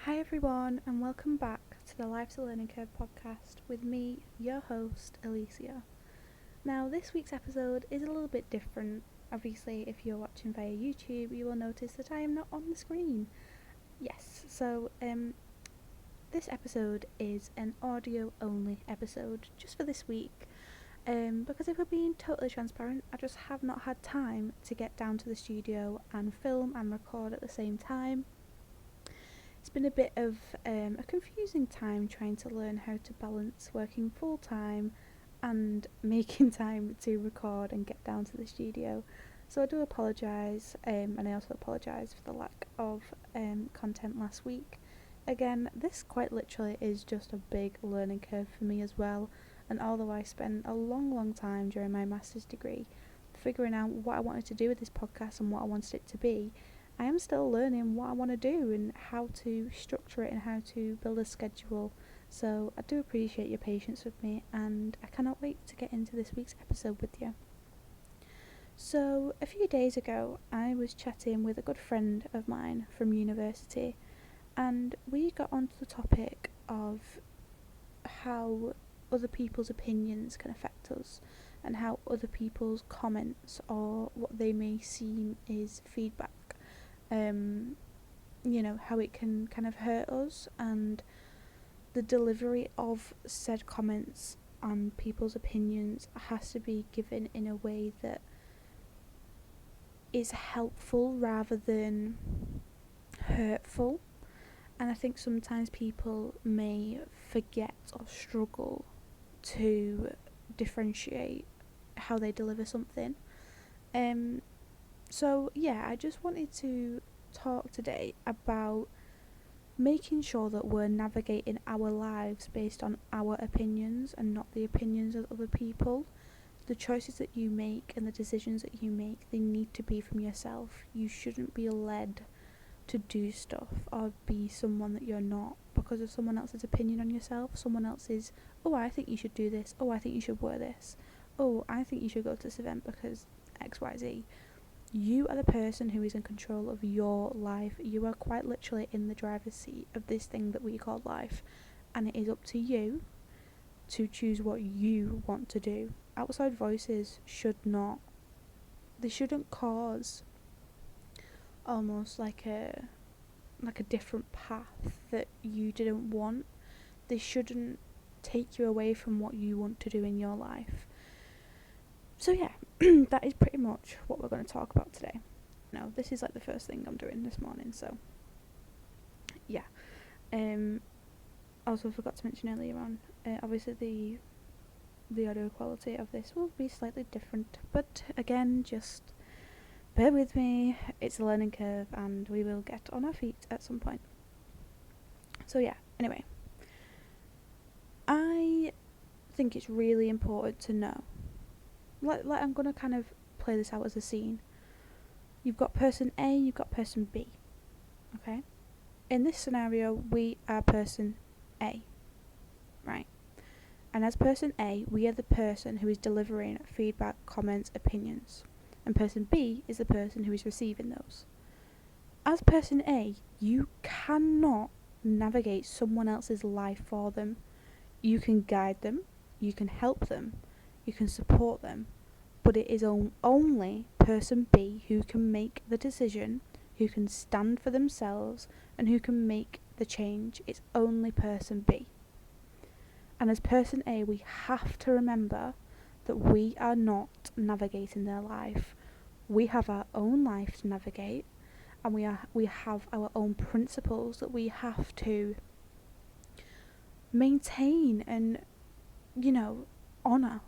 Hi everyone, and welcome back to the Life's a Learning Curve podcast with me, your host, Alicia. Now, this week's episode is a little bit different. Obviously, if you're watching via YouTube, you will notice that I am not on the screen. Yes, so this episode is an audio-only episode just for this week. Because if we're being totally transparent, I just have not had time to get down to the studio and film and record at the same time. It's been a bit of a confusing time trying to learn how to balance working full time and making time to record and get down to the studio. So I do apologise, and I also apologise for the lack of content last week. Again, this quite literally is just a big learning curve for me as well, and although I spent a long time during my master's degree figuring out what I wanted to do with this podcast and what I wanted it to be, I am still learning what I want to do and how to structure it and how to build a schedule. So I do appreciate your patience with me, and I cannot wait to get into this week's episode with you. So a few days ago, I was chatting with a good friend of mine from university, and we got onto the topic of how other people's opinions can affect us and how other people's comments or what they may seem is feedback, how it can kind of hurt us, and the delivery of said comments and people's opinions has to be given in a way that is helpful rather than hurtful. And I think sometimes people may forget or struggle to differentiate how they deliver something. So I just wanted to talk today about making sure that we're navigating our lives based on our opinions and not the opinions of other people. The choices that you make and the decisions that you make, they need to be from yourself. You shouldn't be led to do stuff or be someone that you're not because of someone else's opinion on yourself. Someone else's, oh, I think you should do this. Oh, I think you should wear this. Oh, I think you should go to this event because XYZ. You are the person who is in control of your life. You are quite literally in the driver's seat of this thing that we call life, and it is up to you to choose what you want to do. Outside voices shouldn't cause almost like a different path that you didn't want. They shouldn't take you away from what you want to do in your life. So that is pretty much what we're going to talk about today. Now, this is like the first thing I'm doing this morning, so also forgot to mention earlier on, obviously the audio quality of this will be slightly different, but again, just bear with me. It's a learning curve and we will get on our feet at some point. So anyway, I think it's really important to know, I'm going to kind of play this out as a scene. You've got person A, you've got person B, okay? In this scenario, we are person A, right? And as person A, we are the person who is delivering feedback, comments, opinions. And person B is the person who is receiving those. As person A, you cannot navigate someone else's life for them. You can guide them, you can help them, you can support them, but it is only person B who can make the decision, who can stand for themselves, and who can make the change. It's only person B. And as person A, we have to remember that we are not navigating their life. We have our own life to navigate, and we have our own principles that we have to maintain and honour.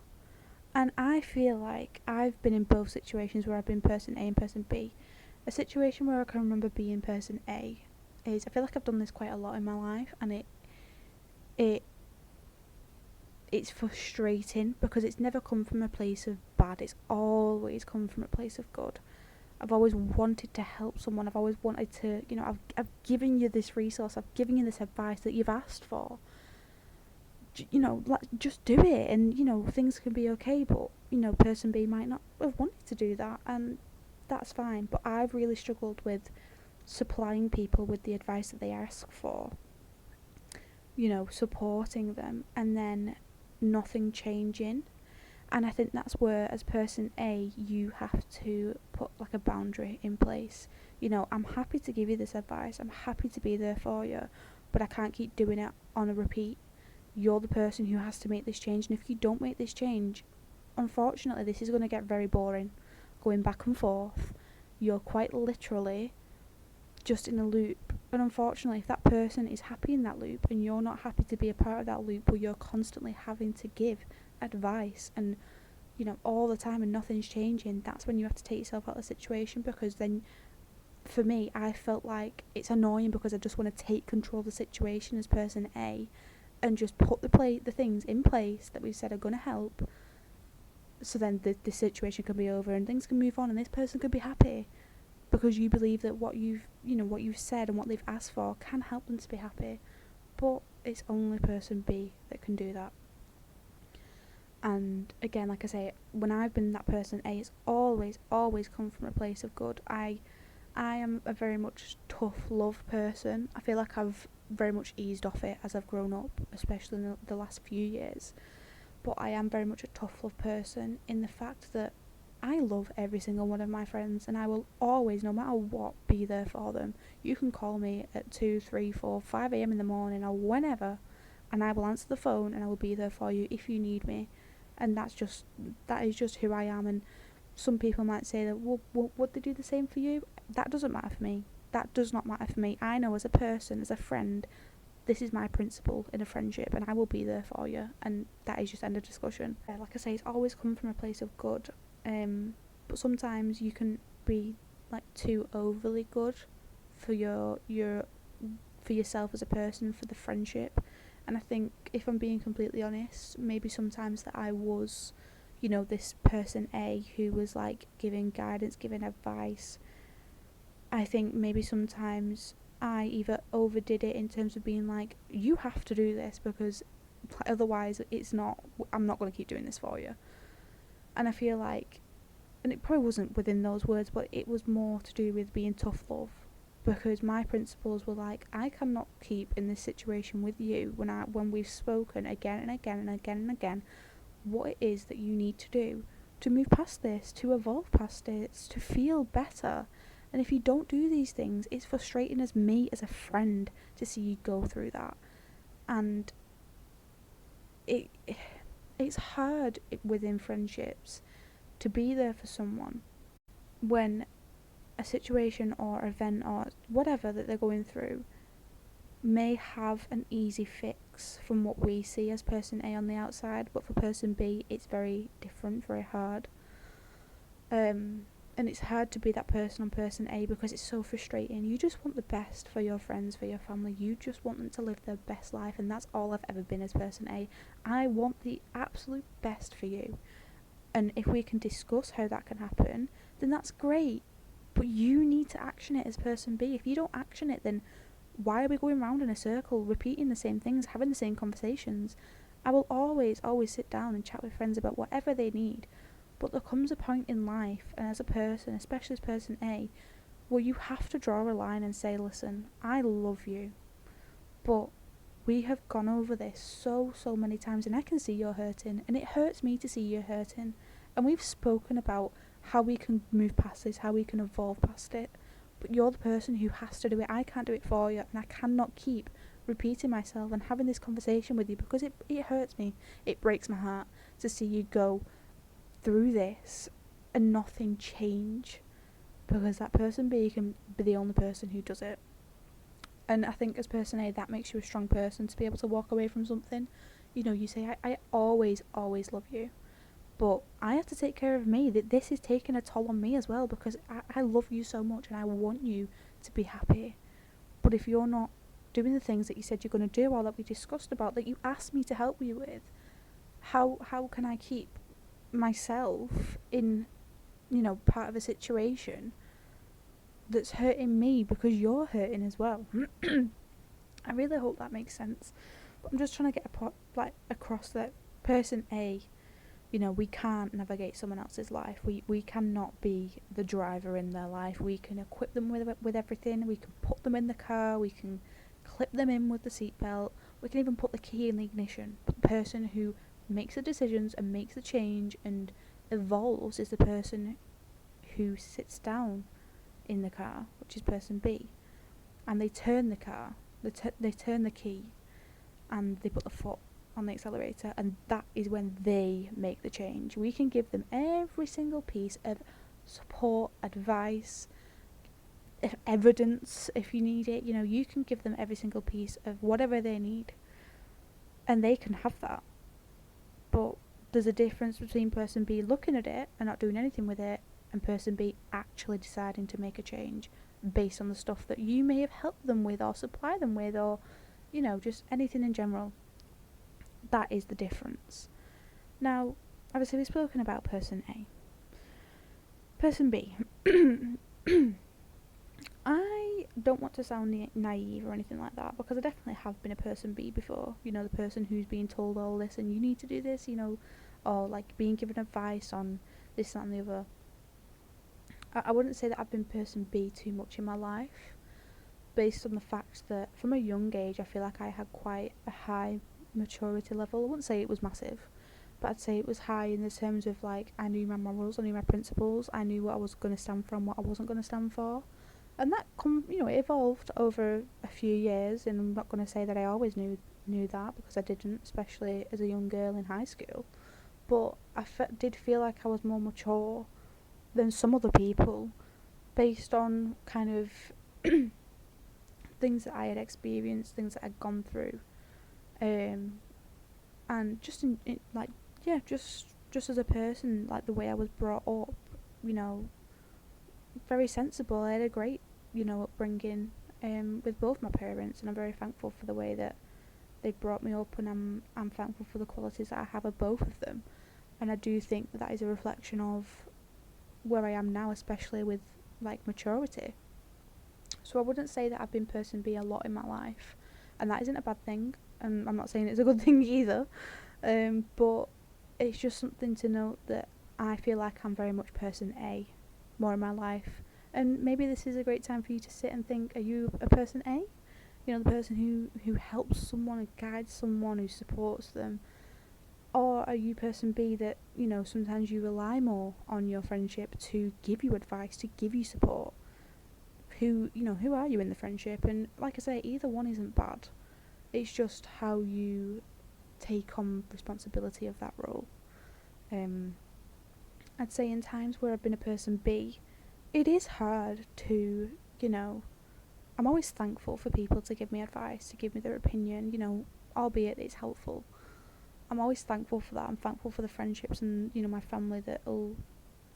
And I feel like I've been in both situations where I've been person A and person B. A situation where I can remember being person A is, I feel like I've done this quite a lot in my life, and it's frustrating because it's never come from a place of bad. It's always come from a place of good. I've always wanted to help someone. I've always wanted to, I've given you this resource. I've given you this advice that you've asked for. Just do it, and things can be okay. But person B might not have wanted to do that, and that's fine. But I've really struggled with supplying people with the advice that they ask for, supporting them, and then nothing changing. And I think that's where, as person A, you have to put like a boundary in place. I'm happy to give you this advice, I'm happy to be there for you, but I can't keep doing it on a repeat. You're the person who has to make this change, and if you don't make this change, unfortunately, this is going to get very boring. Going back and forth, you're quite literally just in a loop. And unfortunately, if that person is happy in that loop and you're not happy to be a part of that loop where you're constantly having to give advice and all the time and nothing's changing, that's when you have to take yourself out of the situation. Because then, for me, I felt like it's annoying because I just want to take control of the situation as person A and just put the things in place that we said are going to help, so then the situation can be over and things can move on and this person could be happy because you believe that what you've said and what they've asked for can help them to be happy. But it's only person B that can do that. And again, like I say, when I've been that person A, it's always come from a place of good. I am a very much tough love person. I feel like I've very much eased off it as I've grown up, especially in the last few years. But I am very much a tough love person in the fact that I love every single one of my friends, and I will always, no matter what, be there for them. You can call me at 2, 3, 4, 5 a.m. in the morning or whenever, and I will answer the phone and I will be there for you if you need me. And that is just who I am. And some people might say that, well, would they do the same for you? That doesn't matter for me. That does not matter for me. I know as a person, as a friend, this is my principle in a friendship, and I will be there for you, and that is just end of discussion. Like I say, it's always come from a place of good, but sometimes you can be like too overly good for for yourself as a person, for the friendship. And I think, if I'm being completely honest, maybe sometimes that I was, this person A who was like giving guidance, giving advice. I think maybe sometimes I either overdid it in terms of being like, you have to do this because otherwise I'm not going to keep doing this for you. And I feel like, and it probably wasn't within those words, but it was more to do with being tough love, because my principles were like, I cannot keep in this situation with you when we've spoken again and again and again and again what it is that you need to do to move past this, to evolve past it, to feel better. And if you don't do these things, it's frustrating as me as a friend to see you go through that. And it's hard within friendships to be there for someone when a situation or event or whatever that they're going through may have an easy fix from what we see as person A on the outside, but for person B it's very different, very hard. And it's hard to be that person on person A because it's so frustrating. You just want the best for your friends, for your family. You just want them to live their best life, and that's all I've ever been as person A. I want the absolute best for you. And if we can discuss how that can happen, then that's great. But you need to action it as person B. If you don't action it, then why are we going round in a circle, repeating the same things, having the same conversations? I will always sit down and chat with friends about whatever they need. But there comes a point in life, and as a person, especially as person A, where you have to draw a line and say, listen, I love you, but we have gone over this so many times, and I can see you're hurting, and it hurts me to see you hurting. And we've spoken about how we can move past this, how we can evolve past it. But you're the person who has to do it. I can't do it for you, and I cannot keep repeating myself and having this conversation with you because it hurts me. It breaks my heart to see you go through this and nothing change, because that person B can be the only person who does it. And I think as person A, that makes you a strong person to be able to walk away from something. You say, I always love you, but I have to take care of me. That this is taking a toll on me as well, because I love you so much and I want you to be happy. But if you're not doing the things that you said you're going to do, or that we discussed about, that you asked me to help you with, how can I keep myself in part of a situation that's hurting me because you're hurting as well? I really hope that makes sense, but I'm just trying to get across that person A We can't navigate someone else's life. We cannot be the driver in their life. We can equip them with everything. We can put them in the car. We can clip them in with the seatbelt. We can even put the key in the ignition. But the person who makes the decisions and makes the change and evolves is the person who sits down in the car, which is person B, and they turn the car, they turn the key, and they put the foot on the accelerator, and that is when they make the change. We can give them every single piece of support, advice, evidence if you need it. You can give them every single piece of whatever they need, and they can have that. But there's a difference between person B looking at it and not doing anything with it, and person B actually deciding to make a change based on the stuff that you may have helped them with or supply them with, or just anything in general. That is the difference. Now, obviously we've spoken about person A. Person B. I don't want to sound naive or anything like that, because I definitely have been a person B before. The person who's being told all this and you need to do this, or like being given advice on this, that and the other. I wouldn't say that I've been person B too much in my life, based on the fact that from a young age I feel like I had quite a high maturity level. I wouldn't say it was massive, but I'd say it was high in the terms of like I knew my morals, I knew my principles, I knew what I was going to stand for and what I wasn't going to stand for. And that it evolved over a few years, and I'm not going to say that I always knew that, because I didn't, especially as a young girl in high school. But I did feel like I was more mature than some other people, based on kind of things that I had experienced, things that I'd gone through, and just just as a person, like the way I was brought up, very sensible. I had a great upbringing with both my parents, and I'm very thankful for the way that they brought me up, and I'm thankful for the qualities that I have of both of them. And I do think that is a reflection of where I am now, especially with like maturity. So I wouldn't say that I've been person B a lot in my life, and that isn't a bad thing, and I'm not saying it's a good thing either, but it's just something to note that I feel like I'm very much person A more in my life. And maybe this is a great time for you to sit and think, are you a person A? The person who helps someone and guides someone, who supports them? Or are you person B that, sometimes you rely more on your friendship to give you advice, to give you support? Who are you in the friendship? And like I say, either one isn't bad. It's just how you take on responsibility of that role. I'd say in times where I've been a person B, it is hard to, I'm always thankful for people to give me advice, to give me their opinion, albeit it's helpful. I'm always thankful for that. I'm thankful for the friendships and, my family that'll,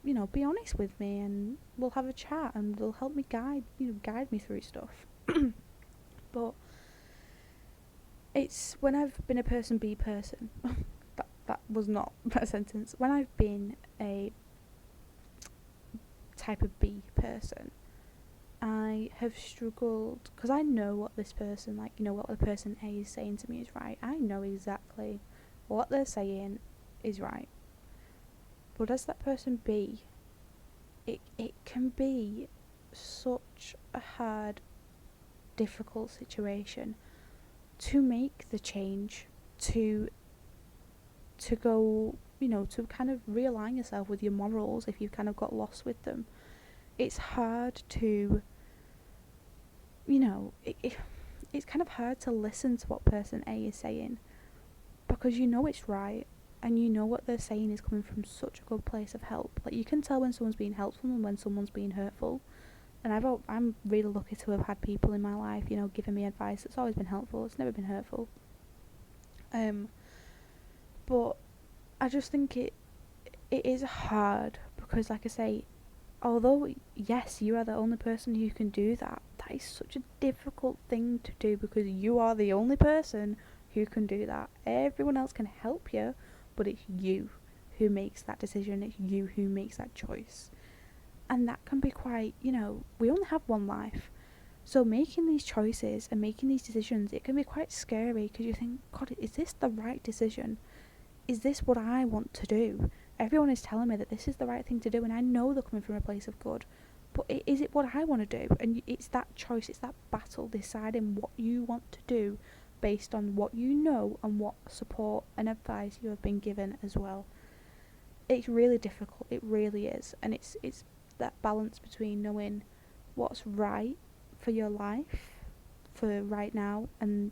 be honest with me, and we'll have a chat, and they'll help me guide me through stuff. But it's when I've been a person B person, that was not a sentence. When I've been a type of B person, I have struggled, because I know what this person, what the person A is saying to me is right. I know exactly what they're saying is right. But as that person B, it can be such a hard, difficult situation to make the change, to go, to kind of realign yourself with your morals if you've kind of got lost with them. It's hard to, it's kind of hard to listen to what person A is saying, because it's right, and what they're saying is coming from such a good place of help. Like, you can tell when someone's being helpful and when someone's being hurtful. And I'm really lucky to have had people in my life, giving me advice that's always been helpful. It's never been hurtful. But I just think it is hard, because, like I say, although yes, you are the only person who can do that, that is such a difficult thing to do, because you are the only person who can do that. Everyone else can help you, but it's you who makes that decision. It's you who makes that choice. And that can be quite, we only have one life. So making these choices and making these decisions, it can be quite scary, because you think, God, is this the right decision? is this what I want to do? Everyone is telling me that this is the right thing to do, and I know they're coming from a place of good, but is it what I want to do? And it's that choice, it's that battle deciding what you want to do based on what you know and what support and advice you have been given as well. It's really difficult, it really is, and it's that balance between knowing what's right for your life, for right now, and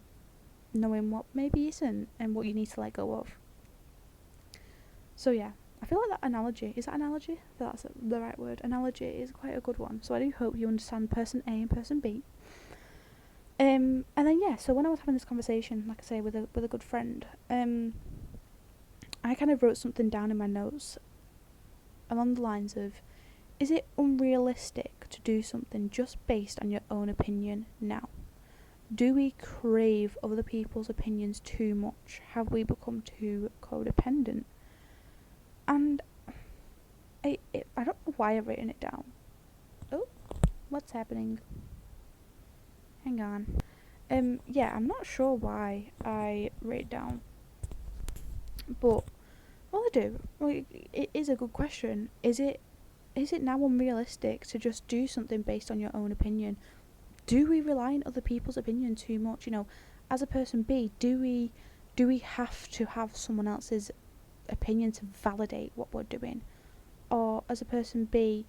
knowing what maybe isn't and what you need to let go of. So yeah, I feel like that analogy, is that analogy? I feel that's the right word. Analogy is quite a good one. So I do hope you understand person A and person B. And then yeah, so when I was having this conversation, like I say, with a good friend, I kind of wrote something down in my notes along the lines of, is it unrealistic to do something just based on your own opinion now? Do we crave other people's opinions too much? Have we become too codependent? And I don't know why I've written it down. Oh, what's happening? Hang on. Yeah, I'm not sure why I wrote it down. But, well, I do. Well, it is a good question. Is it now unrealistic to just do something based on your own opinion? Do we rely on other people's opinion too much? As a person B, do we have to have someone else's opinion to validate what we're doing? Or as a person B,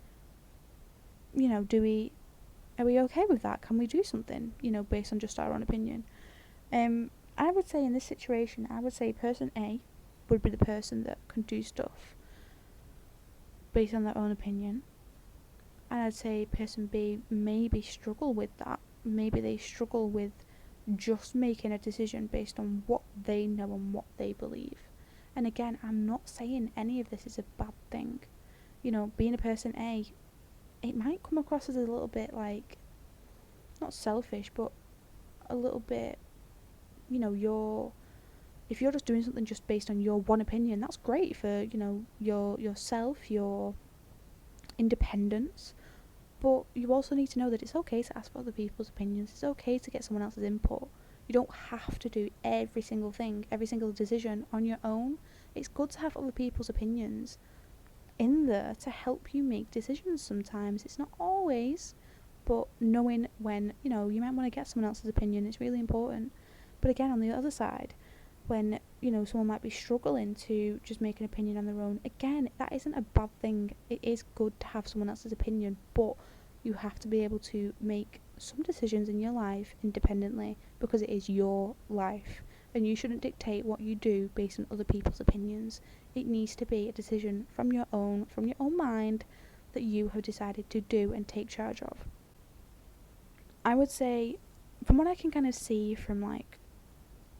are we okay with that? Can we do something, based on just our own opinion? I would say in this situation, person A would be the person that can do stuff based on their own opinion. And I'd say person B maybe struggle with that. Maybe they struggle with just making a decision based on what they know and what they believe. And again, I'm not saying any of this is a bad thing. Being a person A, it might come across as a little bit like, not selfish, but a little bit, if you're just doing something just based on your one opinion, that's great for, yourself, your independence. But you also need to know that it's okay to ask for other people's opinions. It's okay to get someone else's input. You don't have to do every single thing, every single decision on your own. It's good to have other people's opinions in there to help you make decisions sometimes. It's not always, but knowing when, you might want to get someone else's opinion, it's really important. But again, on the other side, when, someone might be struggling to just make an opinion on their own, again, that isn't a bad thing. It is good to have someone else's opinion, but you have to be able to make some decisions in your life independently, because it is your life, and you shouldn't dictate what you do based on other people's opinions. It needs to be a decision from your own mind that you have decided to do and take charge of. I would say, from what I can kind of see from like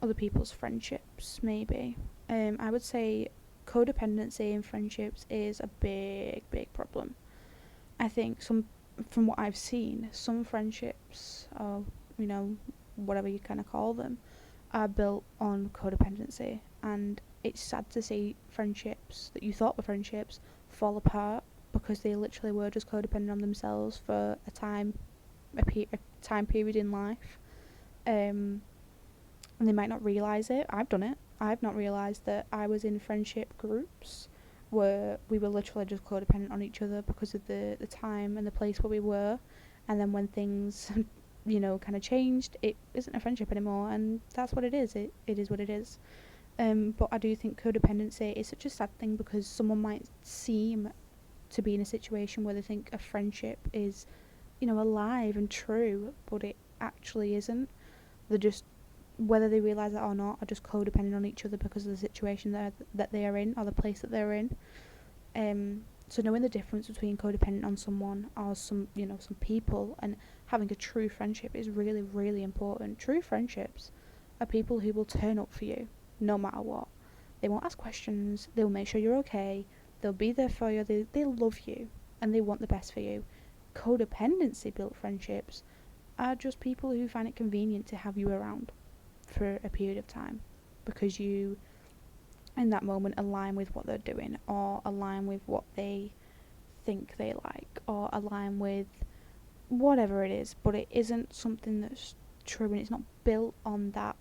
other people's friendships, maybe, I would say codependency in friendships is a big problem. I think from what I've seen, some friendships, or whatever you kind of call them, are built on codependency, and it's sad to see friendships that you thought were friendships fall apart because they literally were just codependent on themselves for a time period in life, and they might not realise it. I've done it. I've not realised that I was in friendship groups where we were literally just codependent on each other because of the time and the place where we were, and then when things kind of changed, it isn't a friendship anymore, and that's what it is. It is what it is. But I do think codependency is such a sad thing, because someone might seem to be in a situation where they think a friendship is alive and true, but it actually isn't. They're just, whether they realise that or not, are just codependent on each other because of the situation that they are in, or the place that they're in. So knowing the difference between codependent on someone or some people and having a true friendship is really, really important. True friendships are people who will turn up for you no matter what. They won't ask questions, they'll make sure you're okay, they'll be there for you, they love you, and they want the best for you. Codependency built friendships are just people who find it convenient to have you around for a period of time because you in that moment align with what they're doing, or align with what they think they like, or align with whatever it is, but it isn't something that's true, and it's not built on that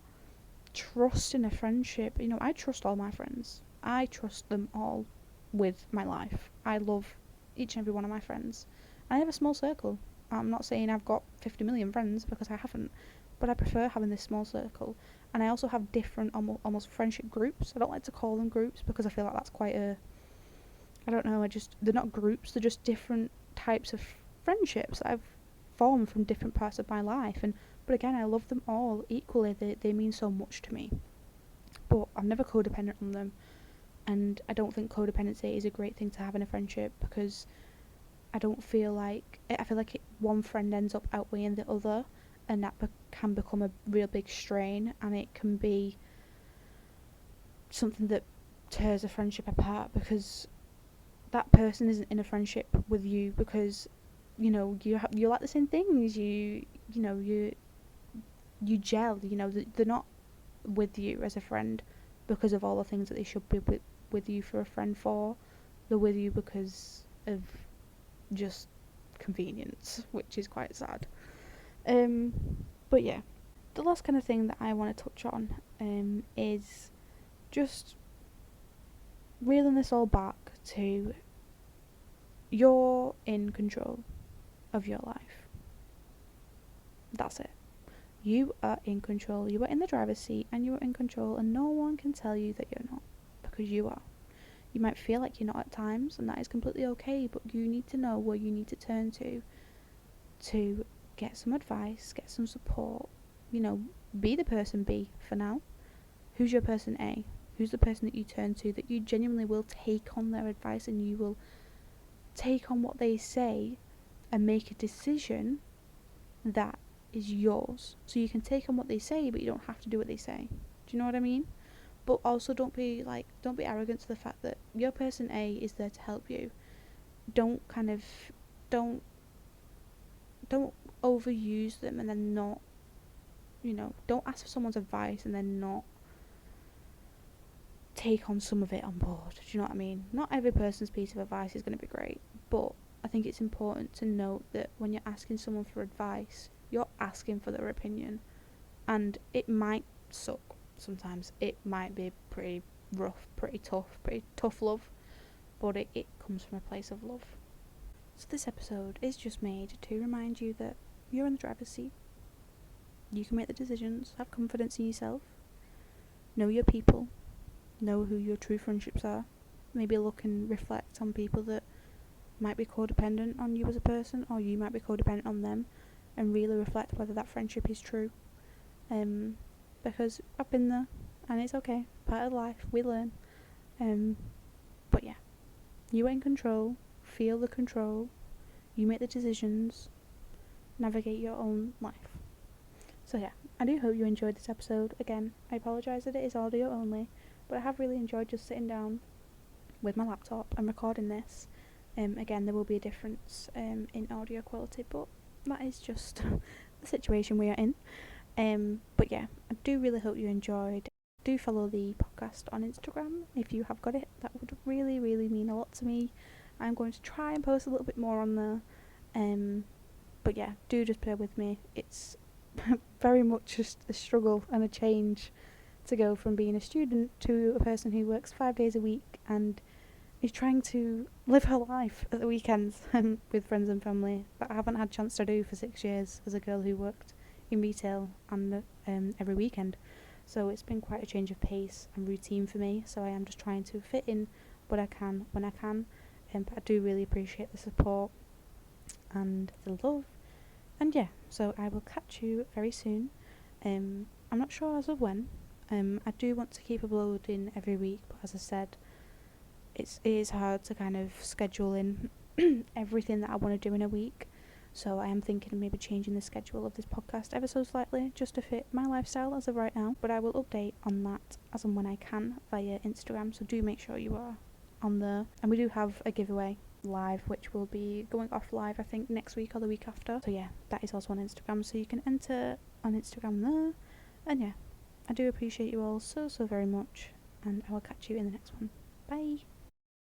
trust in a friendship. I trust all my friends. I trust them all with my life. I love each and every one of my friends. I have a small circle. I'm not saying I've got 50 million friends, because I haven't, but I prefer having this small circle. And I also have different almost friendship groups. I don't like to call them groups because I feel like that's quite a, I don't know, they're not groups, they're just different types of friendships that I've formed from different parts of my life. But again, I love them all equally. They mean so much to me. But I'm never codependent on them, and I don't think codependency is a great thing to have in a friendship, because I feel like one friend ends up outweighing the other, and that can become a real big strain, and it can be something that tears a friendship apart, because that person isn't in a friendship with you because you like the same things, you gel. They're not with you as a friend because of all the things that they should be with you for a friend for. They're with you because of just convenience, which is quite sad. But yeah, the last kind of thing that I want to touch on is just reeling this all back to, you're in control of your life. That's it. You are in control. You are in the driver's seat and you are in control, and no one can tell you that you're not, because you are. You might feel like you're not at times, and that is completely okay, but you need to know where you need to turn to get some advice, get some support. Be the person B for now. Who's your person A? Who's the person that you turn to, that you genuinely will take on their advice, and you will take on what they say and make a decision that is yours. So you can take on what they say, but you don't have to do what they say. Do you know what I mean? But also don't be arrogant to the fact that your person A is there to help you. Don't don't overuse them and then not, don't ask for someone's advice and then not take on some of it on board. Do you know what I mean? Not every person's piece of advice is going to be great, but I think it's important to note that when you're asking someone for advice, you're asking for their opinion, and it might suck sometimes. It might be pretty rough, pretty tough love, but it comes from a place of love. So this episode is just made to remind you that you're in the driver's seat. You can make the decisions, have confidence in yourself, know your people, know who your true friendships are. Maybe look and reflect on people that might be codependent on you as a person, or you might be codependent on them, and really reflect whether that friendship is true. Because I've been there, and it's okay. Part of life, we learn. But yeah, you are in control. Feel the control. You make the decisions. Navigate your own life. So yeah, I do hope you enjoyed this episode. Again, I apologise that it is audio only, but I have really enjoyed just sitting down with my laptop and recording this. Again, there will be a difference in audio quality, but that is just the situation we are in. But yeah, I do really hope you enjoyed. Do follow the podcast on Instagram if you have got it. That would really, really mean a lot to me. I'm going to try and post a little bit more on there. But yeah, do just bear with me. It's very much just a struggle and a change to go from being a student to a person who works 5 days a week and is trying to live her life at the weekends with friends and family that I haven't had a chance to do for 6 years as a girl who worked in retail and every weekend. So it's been quite a change of pace and routine for me, so I am just trying to fit in what I can when I can. But I do really appreciate the support and the love. And yeah, so I will catch you very soon. I'm not sure as of when. I do want to keep uploading every week, but as I said, it is hard to kind of schedule in everything that I want to do in a week. So I am thinking of maybe changing the schedule of this podcast ever so slightly, just to fit my lifestyle as of right now. But I will update on that as and when I can via Instagram, so do make sure you are on there. And we do have a giveaway live, which will be going off live I think next week or the week after. So yeah, that is also on Instagram, so you can enter on Instagram there. And yeah, I do appreciate you all so very much, and I will catch you in the next one. Bye.